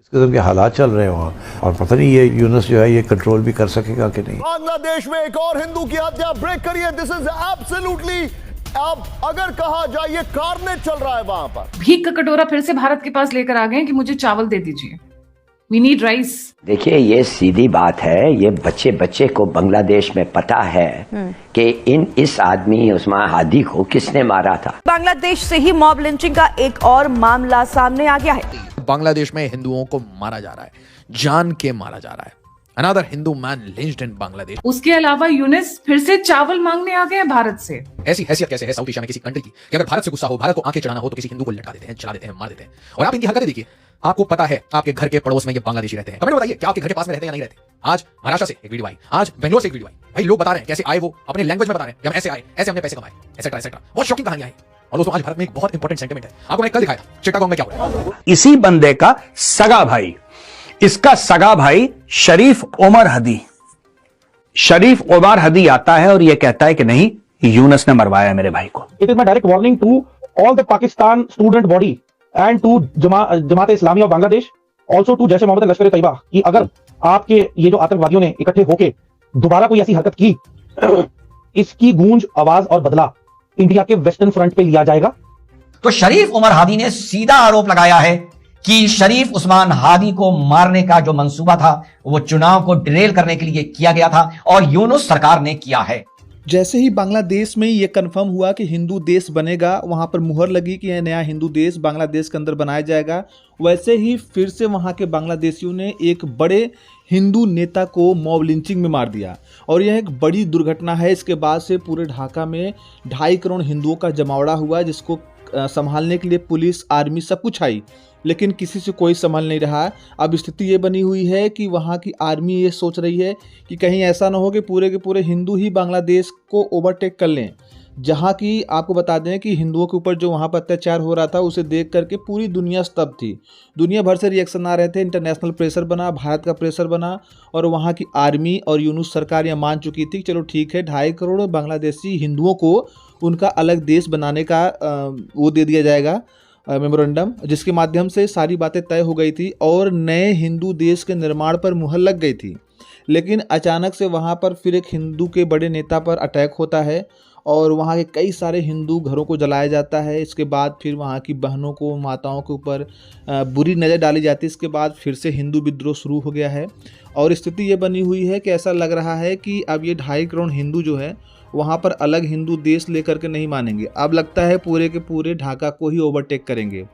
इस किस्म के हालात चल रहे हैं वहाँ, और पता नहीं ये यूनुस जो है ये कंट्रोल भी कर सकेगा कि नहीं। बांग्लादेश में एक और हिंदू की हत्या, ब्रेक करिए। दिस इज एब्सोल्युटली, अब अगर कहा जाए ये कारनेज चल रहा है वहां पर। भीख का कटोरा फिर से भारत के पास लेकर आ गए कि मुझे चावल दे दीजिए, वी नीड राइस। देखिए, ये सीधी बात है, ये बच्चे बच्चे को बांग्लादेश में पता है कि इस आदमी उस्मान हादी को किसने मारा था। बांग्लादेश से ही मॉब लिंचिंग का एक और मामला सामने आ गया है। बांग्लादेश में हिंदुओं को मारा जा रहा है, जान के मारा जा रहा है। Another Hindu man lynched in Bangladesh. उसके अलावा यूनिस फिर से चावल मांगने आ गए हैं भारत से। ऐसी हैसियत कैसे है साउथ एशिया में किसी कंट्री की कि अगर भारत से गुस्सा हो, भारत को आंखें चढ़ाना हो तो किसी हिंदू को लटका देते हैं, चला देते हैं, मार देते हैं। और आप इनकी हरकतें देखिए, आपको पता है आपके घर के पड़ोस में ये बांग्लादेशी रहते हैं। कमेंट बताइए क्या आपके घर के पास में रहते हैं या नहीं रहते। आज महाराष्ट्र से एक वीडियो आई, आज बेंगलोर से एक वीडियो आई। भाई लोग बता रहे हैं कैसे आए, वो अपने लैंग्वेज में बता रहे हैं कि हम ऐसे आए, ऐसे हमने पैसे कमाए, एटसेट्रा एटसेट्रा। बहुत शॉकिंग कहानियां हैं। और दोस्तों आज भारत में एक बहुत इंपॉर्टेंट सेंटिमेंट है, आपको मैंने कल दिखाया था चिटागोंग में क्या हुआ। इसी बंदे का सगा भाई, इसका सगा भाई शरीफ उमर हदी, शरीफ उमर हदी आता है और यह कहता है कि नहीं, यूनुस ने मरवाया मेरे भाई को। It is my direct warning to all the Pakistan student body and to Jamaat Islami of Bangladesh, also to Jaish e Mohammed Lashkar e Taiba, कि अगर आपके ये जो आतंकवादियों ने इकट्ठे होके दोबारा कोई ऐसी हरकत की, इसकी गूंज, आवाज और बदला इंडिया के वेस्टर्न फ्रंट पे लिया जाएगा। तो शरीफ उमर हादी ने सीधा आरोप लगाया है कि शरीफ उस्मान हादी को मारने का जो मंसूबा था वो चुनाव को डिरेल करने के लिए किया गया था और यूनुस सरकार ने किया है। जैसे ही बांग्लादेश में ये कंफर्म हुआ कि हिंदू देश बनेगा, वहाँ पर मुहर लगी कि यह नया हिंदू देश बांग्लादेश के अंदर बनाया जाएगा, वैसे ही फिर से वहाँ के बांग्लादेशियों ने एक बड़े हिंदू नेता को मॉब लिंचिंग में मार दिया। और यह एक बड़ी दुर्घटना है। इसके बाद से पूरे ढाका में 2.5 करोड़ हिंदुओं का जमावड़ा हुआ, जिसको संभालने के लिए पुलिस, आर्मी सब कुछ आई, लेकिन किसी से कोई संभल नहीं रहा। अब स्थिति ये बनी हुई है कि वहाँ की आर्मी ये सोच रही है कि कहीं ऐसा ना हो कि पूरे के पूरे हिंदू ही बांग्लादेश को ओवरटेक कर लें। जहाँ की आपको बता दें कि हिंदुओं के ऊपर जो वहाँ पर अत्याचार हो रहा था, उसे देख करके पूरी दुनिया स्तब्ध थी। दुनिया भर से रिएक्शन आ रहे थे, इंटरनेशनल प्रेशर बना, भारत का प्रेशर बना, और वहाँ की आर्मी और यूनुस सरकार यह मान चुकी थी, चलो ठीक है, 2.5 करोड़ बांग्लादेशी हिंदुओं को उनका अलग देश बनाने का वो दे दिया जाएगा, मेमोरेंडम, जिसके माध्यम से सारी बातें तय हो गई थी और नए हिंदू देश के निर्माण पर मुहर लग गई थी। लेकिन अचानक से वहाँ पर फिर एक हिंदू के बड़े नेता पर अटैक होता है और वहाँ के कई सारे हिंदू घरों को जलाया जाता है। इसके बाद फिर वहाँ की बहनों को, माताओं के ऊपर बुरी नज़र डाली जाती है। इसके बाद फिर से हिंदू विद्रोह शुरू हो गया है और स्थिति ये बनी हुई है कि ऐसा लग रहा है कि अब ये 2.5 करोड़ हिंदू जो है वहाँ पर अलग हिंदू देश लेकर के नहीं मानेंगे। अब लगता है पूरे के पूरे ढाका को ही ओवरटेक करेंगे।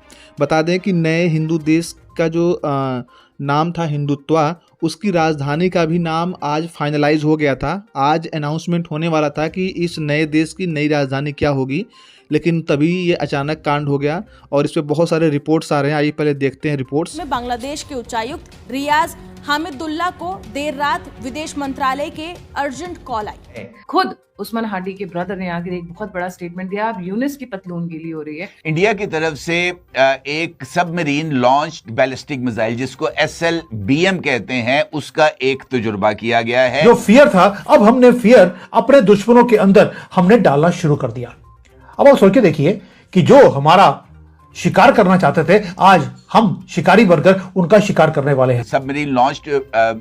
बता दें कि नए हिंदू देश का जो नाम था हिंदुत्वा, उसकी राजधानी का भी नाम आज फाइनलाइज हो गया था। आज अनाउंसमेंट होने वाला था कि इस नए देश की नई राजधानी क्या होगी, लेकिन तभी ये अचानक कांड हो गया और इस पे बहुत सारे रिपोर्ट्स आ रहे हैं। आइए पहले देखते हैं रिपोर्ट्स में बांग्लादेश के उच्चायुक्त रियाज हामिदुल्लाह को देर रात विदेश मंत्रालय के अर्जेंट कॉल आई। खुद उस्मान हादी के ब्रदर ने आकर एक बहुत बड़ा स्टेटमेंट दिया। अब यूनिस की पतलून गीली हो रही है। इंडिया की तरफ से एक सबमरीन लॉन्च्ड बैलिस्टिक मिसाइल, जिसको SLBM कहते हैं, उसका एक तजुर्बा किया गया है। जो फियर था, अब हमने फियर अपने दुश्मनों के अंदर हमने डालना शुरू कर दिया। अब आप सोच के देखिए कि जो हमारा शिकार करना चाहते थे, आज हम शिकारी बनकर उनका शिकार करने वाले हैं। सबमरीन लॉन्च्ड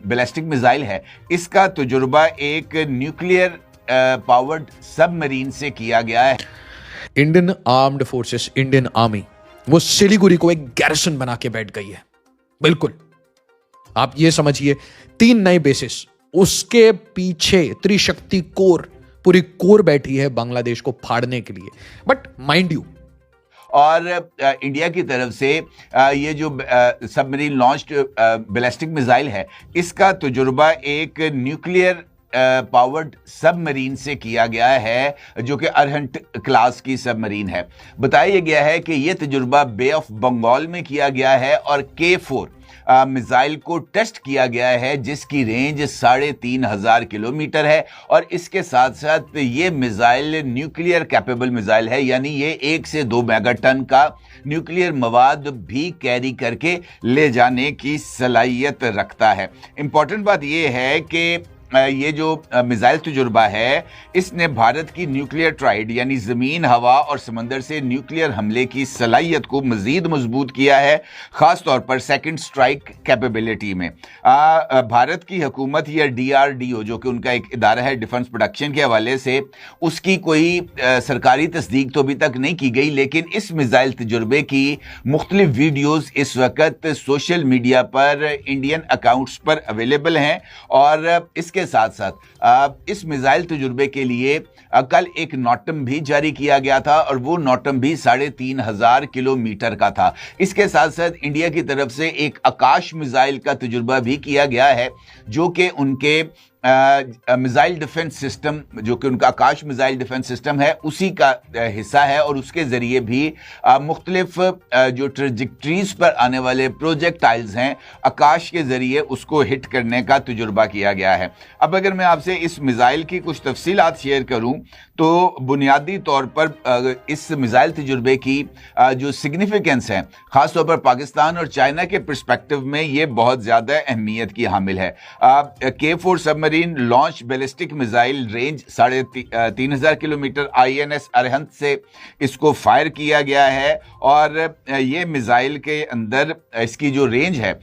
बैलिस्टिक मिसाइल है, इसका तजुर्बा एक न्यूक्लियर पावर्ड सबमरीन से किया गया है। Indian armed forces, Indian army, वो सिलीगुड़ी को एक गैरिसन बना के बैठ गई है। बिल्कुल, आप ये समझिए 3 नए बेसिस, उसके पीछे त्रिशक्ति कोर, पूरी कोर बैठी है बांग्लादेश को फाड़ने के लिए। बट माइंड यू, और इंडिया की तरफ से ये जो सबमरीन लॉन्च्ड बैलिस्टिक मिसाइल है, इसका तजुर्बा एक न्यूक्लियर पावर्ड सबमरीन से किया गया है, जो कि अरहंट क्लास की सबमरीन है। बताया गया है कि यह तजुर्बा बे ऑफ बंगाल में किया गया है और K4 मिसाइल को टेस्ट किया गया है, जिसकी रेंज 3,500 किलोमीटर है। और इसके साथ साथ ये मिसाइल न्यूक्लियर कैपेबल मिसाइल है, यानी ये 1 से 2 मेगाटन का न्यूक्लियर मवाद भी कैरी करके ले जाने की सलाहियत रखता है। इंपॉर्टेंट बात यह है कि ये जो मिसाइल तजुर्बा है, इसने भारत की न्यूक्लियर ट्राइड यानी जमीन, हवा और समंदर से न्यूक्लियर हमले की सलाहियत को मजीद मजबूत किया है, खास तौर पर सेकंड स्ट्राइक कैपेबिलिटी में। भारत की हुकूमत या DRDO जो कि उनका एक इदारा है डिफेंस प्रोडक्शन के हवाले से, उसकी कोई सरकारी तस्दीक तो अभी तक नहीं की गई, लेकिन इस मिसाइल तजुर्बे की मुख्तलिफ वीडियोस इस वक्त सोशल मीडिया पर इंडियन अकाउंट्स पर अवेलेबल हैं। और इसके साथ साथ इस मिसाइल तजुर्बे के लिए कल एक नोटम भी जारी किया गया था और वो नोटम भी 3,500 किलोमीटर का था। इसके साथ साथ इंडिया की तरफ से एक आकाश मिसाइल का तजुर्बा भी किया गया है जो कि उनके मिसाइल डिफेंस सिस्टम, जो कि उनका आकाश मिसाइल डिफेंस सिस्टम है, उसी का हिस्सा है और उसके जरिए भी मुख्तलिफ जो ट्रेजेक्टरीज पर आने वाले प्रोजेक्टाइल्स हैं, आकाश के जरिए उसको हिट करने का तजुर्बा किया गया है। अब अगर मैं आपसे इस मिसाइल की कुछ तफसीलात शेयर करूं तो बुनियादी तौर पर इस मिसाइल तजुर्बे की जो सिग्निफिकेंस है, खासतौर पर पाकिस्तान और चाइना के पर्सपेक्टिव में ये बहुत ज़्यादा अहमियत की हामिल है। K4 submarine launch ballistic missile range 3,500 kilometre INS Arhant से इसको फायर किया गया है और ये मिसाइल के अंदर इसकी जो रेंज है,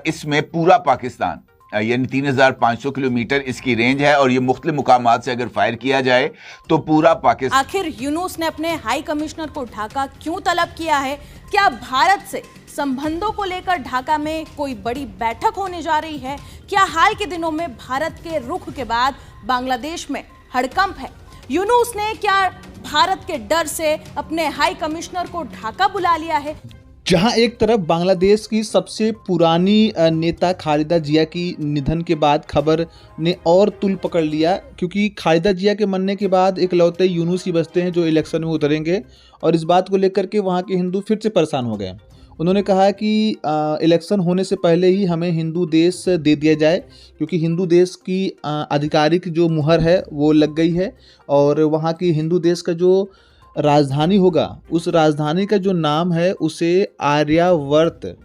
इसमें पूरा पाकिस्तान यानी 3,500 किलोमीटर इसकी रेंज है और ये मुख्तलिफ मुकामात से अगर फायर किया जाए तो पूरा पाकिस्तान। आखिर यूनुस ने अपने हाई कमिश्नर को ढाका क्यों तलब किया है? क्या भारत से संबंधों को लेकर ढाका में कोई बड़ी बैठक होने जा रही है? क्या हाल के दिनों में भारत के रुख के बाद बांग्लादेश में हड़कंप है? यूनुस ने क्या भारत के डर से अपने हाई कमिश्नर को ढाका बुला लिया है? जहां एक तरफ बांग्लादेश की सबसे पुरानी नेता खालिदा जिया की निधन के बाद खबर ने और तुल पकड़ लिया, क्योंकि खालिदा जिया के मरने के बाद एक लौते यूनुस ही बचते हैं जो इलेक्शन में उतरेंगे और इस बात को लेकर के वहां के हिंदू फिर से परेशान हो गए। उन्होंने कहा कि इलेक्शन होने से पहले ही हमें हिंदू देश दे दिया जाए, क्योंकि हिंदू देश की आधिकारिक जो मुहर है वो लग गई है और वहाँ की हिंदू देश का जो राजधानी होगा, उस राजधानी का जो नाम है उसे आर्यावर्त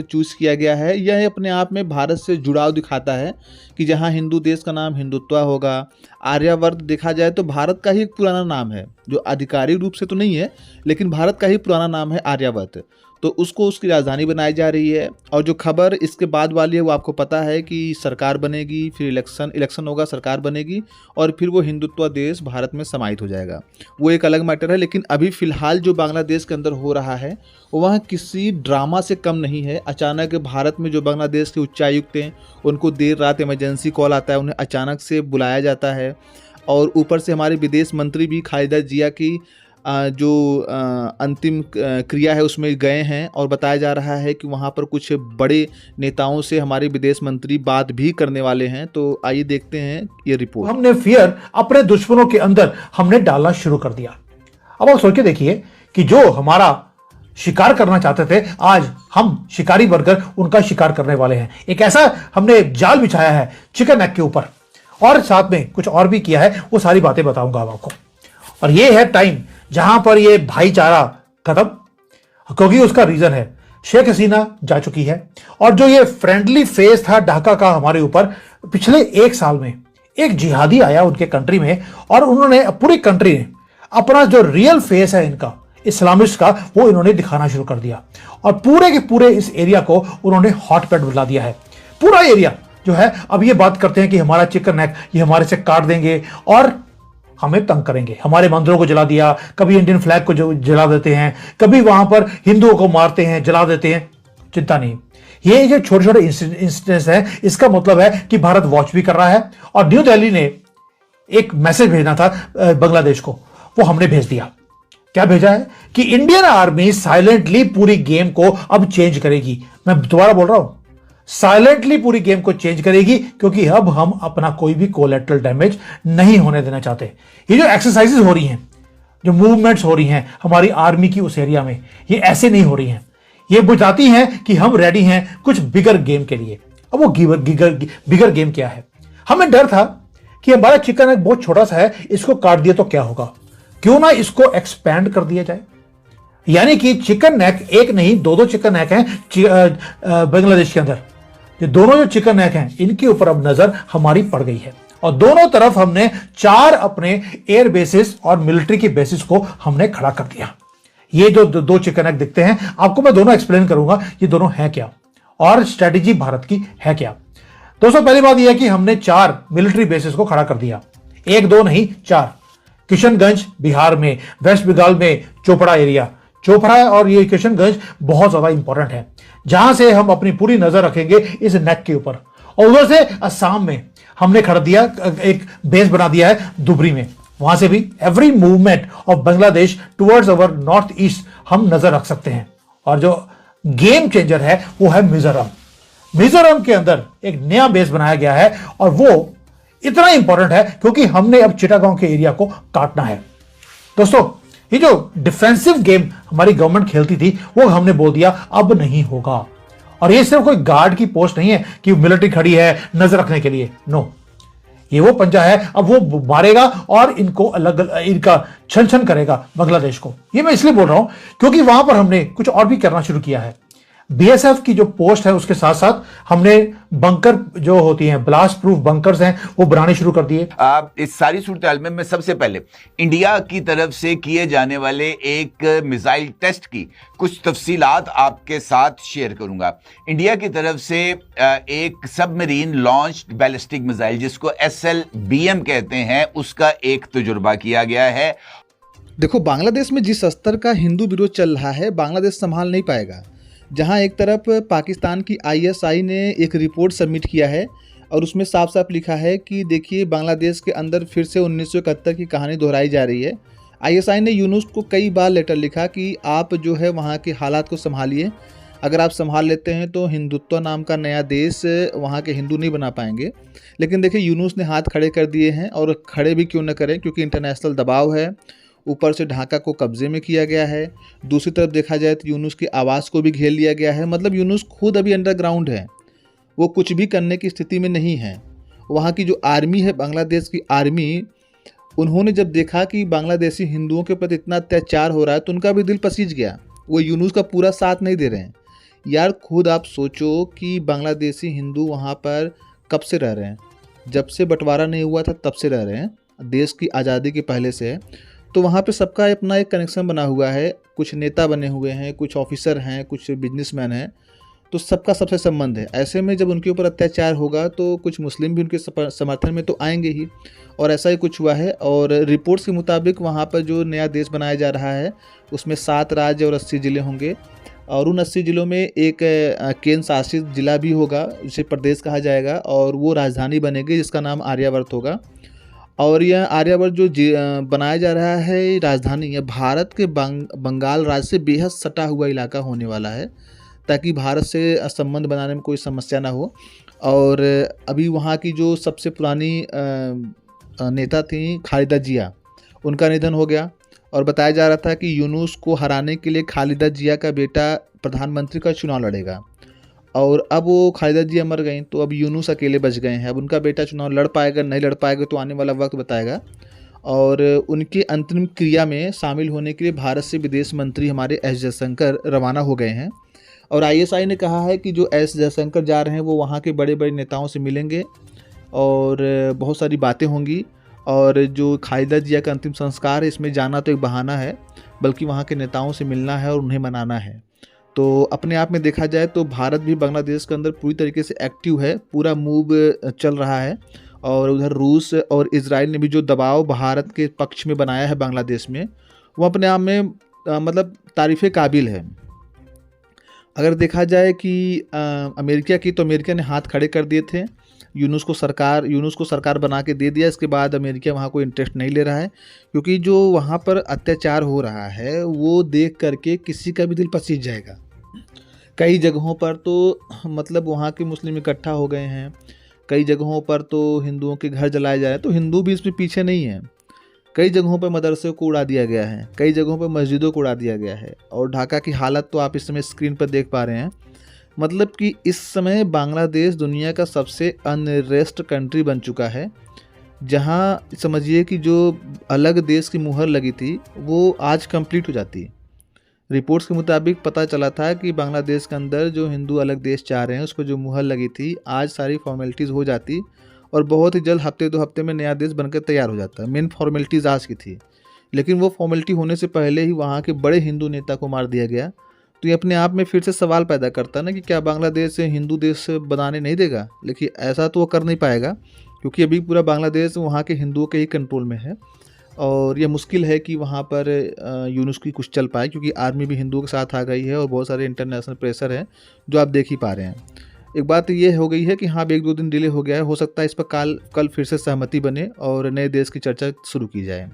चूज किया गया है। यह अपने आप में भारत से जुड़ाव दिखाता है कि जहां हिंदू देश का नाम हिंदुत्व होगा। आर्यावर्त देखा जाए तो भारत का ही एक पुराना नाम है, जो आधिकारिक रूप से तो नहीं है लेकिन भारत का ही पुराना नाम है आर्यावर्त। तो उसको उसकी राजधानी बनाई जा रही है। और जो खबर इसके बाद वाली है वो आपको पता है कि सरकार बनेगी, फिर इलेक्शन होगा, सरकार बनेगी और फिर वो हिंदुत्व देश भारत में समाहित हो जाएगा। वो एक अलग मैटर है। लेकिन अभी फ़िलहाल जो बांग्लादेश के अंदर हो रहा है वह किसी ड्रामा से कम नहीं है। अचानक भारत में जो बांग्लादेश के उच्चायुक्त हैं उनको देर रात इमरजेंसी कॉल आता है, उन्हें अचानक से बुलाया जाता है और ऊपर से हमारे विदेश मंत्री भी खालिदा जिया की जो अंतिम क्रिया है उसमें गए हैं और बताया जा रहा है कि वहाँ पर कुछ बड़े नेताओं से हमारे विदेश मंत्री बात भी करने वाले हैं। तो आइए देखते हैं ये रिपोर्ट। हमने फियर अपने दुश्मनों के अंदर हमने डालना शुरू कर दिया। अब आप सोच के देखिए कि जो हमारा शिकार करना चाहते थे, आज हम शिकारी बनकर उनका शिकार करने वाले हैं। एक ऐसा हमने जाल बिछाया है चिकन नेक के ऊपर और साथ में कुछ और भी किया है, वो सारी बातें बताऊंगा आपको। और ये है टाइम जहां पर ये भाईचारा खत्म, क्योंकि उसका रीजन है शेख हसीना जा चुकी है और जो ये फ्रेंडली फेस था ढाका का हमारे ऊपर, पिछले 1 साल में एक जिहादी आया उनके कंट्री में और उन्होंने पूरी कंट्री ने अपना जो रियल फेस है इनका इस्लामिस्ट का, वो इन्होंने दिखाना शुरू कर दिया और पूरे के पूरे इस एरिया को उन्होंने हॉटपॉट बुला दिया है। पूरा एरिया जो है अब ये बात करते हैं कि हमारा चिकन नेक ये हमारे से काट देंगे और हमें तंग करेंगे। हमारे मंदिरों को जला दिया, कभी इंडियन फ्लैग को जला देते हैं, कभी वहां पर हिंदुओं को मारते हैं, जला देते हैं। चिंता नहीं, ये जो छोटे छोटे इंसिडेंट्स हैं, इसका मतलब है कि भारत वॉच भी कर रहा है। और न्यू दिल्ली ने एक मैसेज भेजना था बांग्लादेश को, वो हमने भेज दिया। क्या भेजा है कि इंडियन आर्मी साइलेंटली पूरी गेम को अब चेंज करेगी। मैं दोबारा बोल रहा हूं, साइलेंटली पूरी गेम को चेंज करेगी, क्योंकि अब हम अपना कोई भी कोलैटरल डैमेज नहीं होने देना चाहते। ये जो एक्सरसाइजेस हो रही हैं, जो मूवमेंट्स हो रही हैं हमारी आर्मी की उस एरिया में, ये ऐसे नहीं हो रही हैं। ये बताती हैं कि हम रेडी हैं कुछ बिगर गेम के लिए। अब वो बिगर गेम क्या है? हमें डर था कि हमारा चिकन एक बहुत छोटा सा है, इसको काट दिया तो क्या होगा, क्यों ना इसको एक्सपैंड कर दिया जाए। यानी कि चिकन नेक एक नहीं 2-2 चिकन नेक हैं बांग्लादेश के अंदर। ये दोनों जो चिकन नेक हैं इनके ऊपर अब नजर हमारी पड़ गई है और दोनों तरफ हमने 4 अपने एयर बेसिस और मिलिट्री की बेसिस को हमने खड़ा कर दिया। ये जो दो चिकन नेक दिखते हैं आपको मैं दोनों एक्सप्लेन करूंगा ये दोनों हैं क्या और स्ट्रेटेजी भारत की है क्या। दोस्तों पहली बात यह है कि हमने 4 मिलिट्री बेसिस को खड़ा कर दिया, 1 2 नहीं 4। किशनगंज बिहार में, वेस्ट बंगाल में चोपड़ा एरिया, चोपड़ा और ये किशनगंज बहुत ज्यादा इंपॉर्टेंट है जहां से हम अपनी पूरी नजर रखेंगे इस नेक के ऊपर। और उधर से असम में हमने खड़ा दिया, एक बेस बना दिया है दुबरी में, वहां से भी every movement of Bangladesh towards our north east हम नजर रख सकते हैं। और जो गेम चेंजर है वो है मिजोरम। मिजोरम के अंदर एक नया बेस बनाया गया है और वो इतना इंपॉर्टेंट है क्योंकि हमने अब चिटागोंग के एरिया को काटना है। दोस्तों ये जो डिफेंसिव गेम हमारी गवर्नमेंट खेलती थी वो हमने बोल दिया अब नहीं होगा। और ये सिर्फ कोई गार्ड की पोस्ट नहीं है कि मिलिट्री खड़ी है नजर रखने के लिए, नो, ये वो पंजा है, अब वो मारेगा और इनको अलग इनका छन छन करेगा बांग्लादेश को। ये मैं इसलिए बोल रहा हूं क्योंकि वहां पर हमने कुछ और भी करना शुरू किया है। बीएसएफ की जो पोस्ट है उसके साथ साथ हमने बंकर जो होती हैं, ब्लास्ट प्रूफ बंकर्स हैं, वो बनाने शुरू कर दिए। इस सारी सूरत में मैं सबसे पहले इंडिया की तरफ से किए जाने वाले एक मिसाइल टेस्ट की कुछ तफसीलात आपके साथ शेयर करूंगा। इंडिया की तरफ से एक सबमरीन लॉन्च्ड बैलिस्टिक मिसाइल जिसको SLBM कहते हैं उसका एक तजुर्बा किया गया है। देखो बांग्लादेश में जिस स्तर का हिंदू विरोध चल रहा है बांग्लादेश संभाल नहीं पाएगा। जहां एक तरफ पाकिस्तान की ISI ने एक रिपोर्ट सबमिट किया है और उसमें साफ साफ लिखा है कि देखिए बांग्लादेश के अंदर फिर से 1971 की कहानी दोहराई जा रही है। ISI ने यूनुस को कई बार लेटर लिखा कि आप जो है वहाँ के हालात को संभालिए, अगर आप संभाल लेते हैं तो हिंदुत्व नाम का नया देश वहाँ के हिंदू नहीं बना पाएंगे। लेकिन देखिए यूनुस ने हाथ खड़े कर दिए हैं और खड़े भी क्यों न करें क्योंकि इंटरनेशनल दबाव है, ऊपर से ढाका को कब्जे में किया गया है, दूसरी तरफ देखा जाए तो यूनुस की आवाज़ को भी घेर लिया गया है। मतलब यूनुस खुद अभी अंडरग्राउंड है, वो कुछ भी करने की स्थिति में नहीं है। वहाँ की जो आर्मी है बांग्लादेश की आर्मी, उन्होंने जब देखा कि बांग्लादेशी हिंदुओं के प्रति इतना अत्याचार हो रहा है तो उनका भी दिल पसीज गया, वो यूनुस का पूरा साथ नहीं दे रहे हैं। यार खुद आप सोचो कि बांग्लादेशी हिंदू वहाँ पर कब से रह रहे हैं, जब से बंटवारा नहीं हुआ था तब से रह रहे हैं, देश की आज़ादी के पहले से है। तो वहाँ पे सबका अपना एक कनेक्शन बना हुआ है, कुछ नेता बने हुए हैं, कुछ ऑफिसर हैं, कुछ बिजनेसमैन हैं, तो सबका सबसे संबंध है। ऐसे में जब उनके ऊपर अत्याचार होगा तो कुछ मुस्लिम भी उनके समर्थन में तो आएंगे ही, और ऐसा ही कुछ हुआ है। और रिपोर्ट्स के मुताबिक वहाँ पर जो नया देश बनाया जा रहा है उसमें 7 राज्य और 80 ज़िले होंगे और उन 80 ज़िलों में एक केंद्र शासित जिला भी होगा जिसे प्रदेश कहा जाएगा और वो राजधानी बनेगी जिसका नाम आर्यावर्त होगा। और यह आर्यावर्त जो बनाया जा रहा है राजधानी, यह भारत के बंगाल राज्य से बेहद सटा हुआ इलाका होने वाला है ताकि भारत से संबंध बनाने में कोई समस्या ना हो। और अभी वहाँ की जो सबसे पुरानी नेता थी खालिदा जिया, उनका निधन हो गया और बताया जा रहा था कि यूनुस को हराने के लिए खालिदा जिया का बेटा प्रधानमंत्री का चुनाव लड़ेगा। और अब वो खालिदा जिया मर गई तो अब यूनुस अकेले बच गए हैं। अब उनका बेटा चुनाव लड़ पाएगा नहीं लड़ पाएगा तो आने वाला वक्त बताएगा। और उनके अंतिम क्रिया में शामिल होने के लिए भारत से विदेश मंत्री हमारे एस जयशंकर रवाना हो गए हैं। और ISI ने कहा है कि जो एस जयशंकर जा रहे हैं वो वहाँ के बड़े बड़े नेताओं से मिलेंगे और बहुत सारी बातें होंगी। और जो खालिदा जिया का अंतिम संस्कार है इसमें जाना तो एक बहाना है, बल्कि वहाँ के नेताओं से मिलना है और उन्हें मनाना है। तो अपने आप में देखा जाए तो भारत भी बांग्लादेश के अंदर पूरी तरीके से एक्टिव है, पूरा मूव चल रहा है। और उधर रूस और इजराइल ने भी जो दबाव भारत के पक्ष में बनाया है बांग्लादेश में, वो अपने आप में मतलब तारीफ़ काबिल है। अगर देखा जाए कि अमेरिका की, तो अमेरिका ने हाथ खड़े कर दिए थे, यूनुस को सरकार बना के दे दिया। इसके बाद अमेरिका वहाँ कोई इंटरेस्ट नहीं ले रहा है क्योंकि जो वहाँ पर अत्याचार हो रहा है वो देख करके किसी का भी दिल पसीज जाएगा। कई जगहों पर तो मतलब वहाँ के मुस्लिम इकट्ठा हो गए हैं, कई जगहों पर तो हिंदुओं के घर जलाए जा रहे हैं, तो हिंदू भी इसमें पीछे नहीं है। कई जगहों पर मदरसे को उड़ा दिया गया है, कई जगहों पर मस्जिदों को उड़ा दिया गया है। और ढाका की हालत तो आप इस समय स्क्रीन पर देख पा रहे हैं। मतलब कि इस समय बांग्लादेश दुनिया का सबसे अनरेस्ट कंट्री बन चुका है, जहां समझिए कि जो अलग देश की मुहर लगी थी वो आज कंप्लीट हो जाती है। रिपोर्ट्स के मुताबिक पता चला था कि बांग्लादेश के अंदर जो हिंदू अलग देश चाह रहे हैं उस पर जो मुहर लगी थी, आज सारी फॉर्मेलिटीज़ हो जाती और बहुत ही जल्द हफ्ते 2 हफ्ते में नया देश बनकर तैयार हो जाता। मेन फॉर्मेलिटीज़ आज की थी, लेकिन वो फॉर्मेलिटी होने से पहले ही वहाँ के बड़े हिंदू नेता को मार दिया गया। तो ये अपने आप में फिर से सवाल पैदा करता ना कि क्या बांग्लादेश हिंदू देश बनाने नहीं देगा। लेकिन ऐसा तो वो कर नहीं पाएगा, क्योंकि अभी पूरा बांग्लादेश वहाँ के हिंदुओं के ही कंट्रोल में है और ये मुश्किल है कि वहाँ पर यूनुस की कुछ चल पाए, क्योंकि आर्मी भी हिंदुओं के साथ आ गई है और बहुत सारे इंटरनेशनल प्रेशर है जो आप देख ही पा रहे हैं। एक बात ये हो गई है कि हाँ, 1-2 दिन डिले हो गया है, हो सकता है इस पर कल फिर से सहमति बने और नए देश की चर्चा शुरू की जाए।